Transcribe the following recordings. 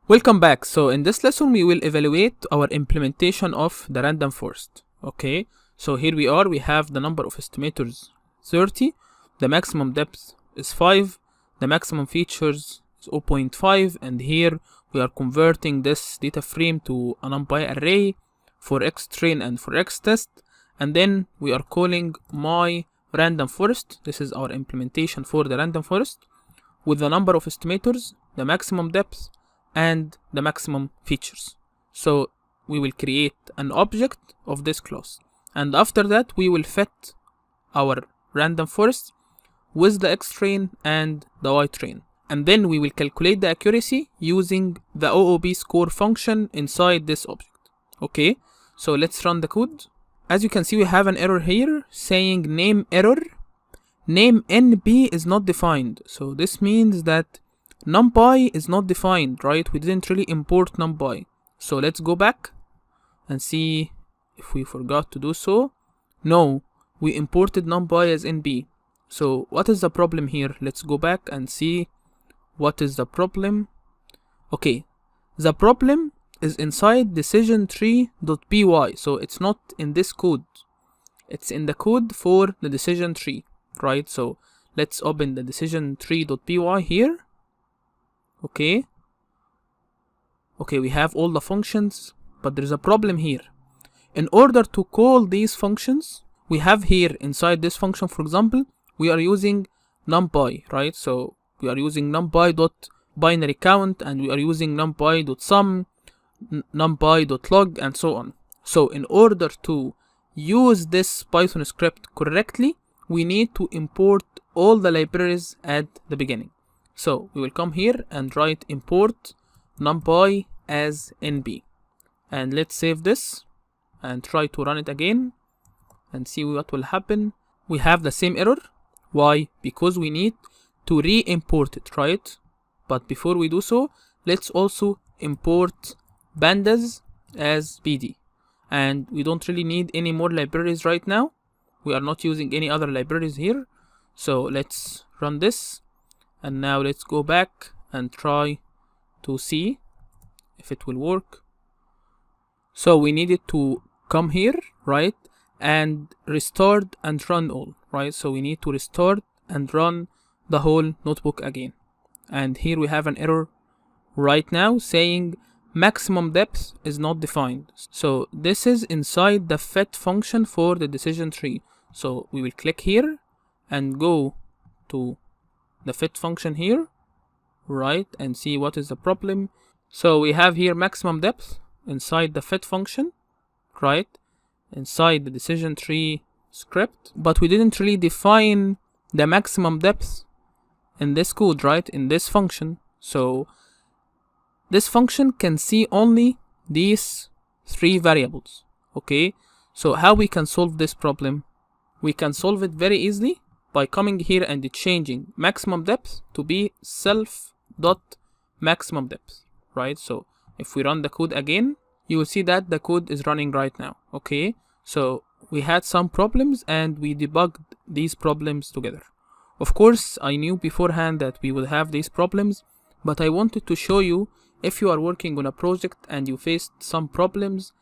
Welcome back. So in this lesson, we will evaluate our implementation of the random forest. Okay, so here we are. We have the number of estimators 30. The maximum depth is 5. The maximum features is 0.5. And here we are converting this data frame to a NumPy array for xtrain and for xtest. And then we are calling my random forest. This is our implementation for the random forest with the number of estimators, the maximum depth, and the maximum features. So we will create an object of this class, and after that we will fit our random forest with the x train and the y train, and then we will calculate the accuracy using the OOB score function inside this object. Okay, so let's run the code. As you can see, we have an error here saying name error. Name NB is not defined, so this means that NumPy is not defined, right? We didn't really import NumPy. So let's go back and see if we forgot to do so. No, we imported NumPy as NB. So what is the problem here? Let's go back and see what is the problem. Okay, the problem is inside decision tree.py. So it's not in this code. It's in the code for the decision tree, right? So let's open the decision tree.py here. Okay, we have all the functions, but there is a problem here. In order to call these functions, we have here inside this function, for example, we are using NumPy, right? So we are using NumPy.binary count, and we are using NumPy.sum, NumPy.log, and so on. So in order to use this Python script correctly, we need to import all the libraries at the beginning. So we will come here and write import NumPy as NB, and let's save this and try to run it again and see what will happen. We have the same error. Why? Because we need to re-import it, right? But before we do so, let's also import pandas as PD, and we don't really need any more libraries right now. We are not using any other libraries here. So let's run this. And now let's go back and try to see if it will work. So we needed to come here, right? And restart and run all, right? So we need to restart and run the whole notebook again. And here we have an error right now saying maximum depth is not defined. So this is inside the fit function for the decision tree. So we will click here and go to the fit function here, right, and see what is the problem. So we have here maximum depth inside the fit function, right, inside the decision tree script, but we didn't really define the maximum depth in this code, right, in this function. So this function can see only these three variables. Okay, so how we can solve this problem? We can solve it very easily by coming here and changing maximum depth to be self.maximum depth, right? So if we run the code again, you will see that the code is running right now. Okay, so we had some problems and we debugged these problems together. Of course, I knew beforehand that we would have these problems, but I wanted to show you, if you are working on a project and you faced some problems,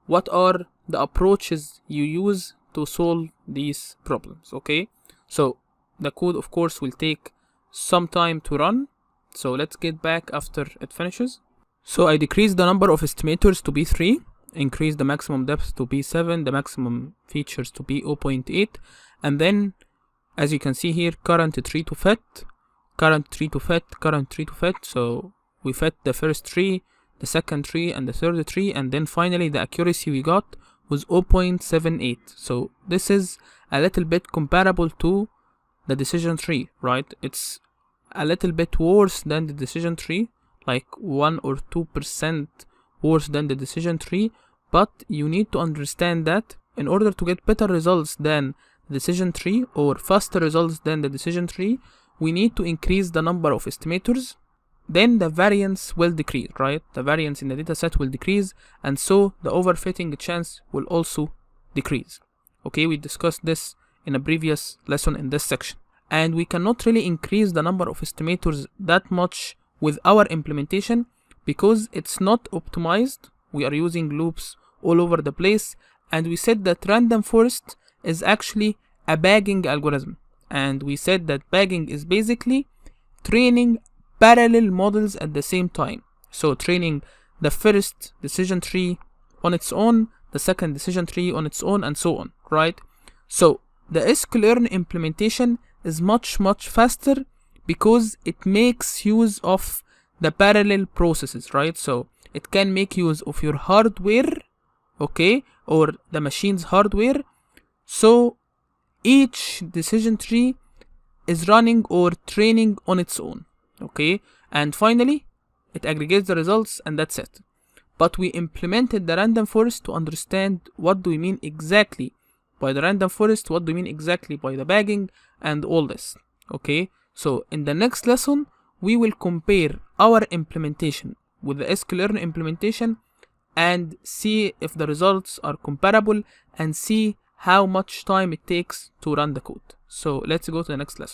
what are the approaches you use to solve these problems. Okay, so the code of course will take some time to run. So let's get back after it finishes. So I decreased the number of estimators to be 3, increased the maximum depth to be 7, the maximum features to be 0.8, and then as you can see here, current tree to fit, current tree to fit, current tree to fit. So we fit the first tree, the second tree, and the third tree, and then finally the accuracy we got was 0.78. So this is a little bit comparable to the decision tree, right? It's a little bit worse than the decision tree, like 1 or 2% worse than the decision tree, but you need to understand that in order to get better results than the decision tree or faster results than the decision tree, we need to increase the number of estimators. Then the variance will decrease, right? The variance in the dataset will decrease, and so the overfitting chance will also decrease. Okay, we discussed this in a previous lesson in this section. And we cannot really increase the number of estimators that much with our implementation because it's not optimized. We are using loops all over the place, and we said that random forest is actually a bagging algorithm, and we said that bagging is basically training parallel models at the same time. So training the first decision tree on its own, the second decision tree on its own, and so on, right? So the sklearn implementation is much faster because it makes use of the parallel processes, right? So it can make use of your hardware, okay, or the machine's hardware. So each decision tree is running or training on its own, okay? And finally, it aggregates the results, and that's it. But we implemented the random forest to understand what do we mean exactly by the random forest, what do we mean exactly by the bagging, and all this, okay? So in the next lesson, we will compare our implementation with the sklearn implementation and see if the results are comparable and see how much time it takes to run the code. So let's go to the next lesson.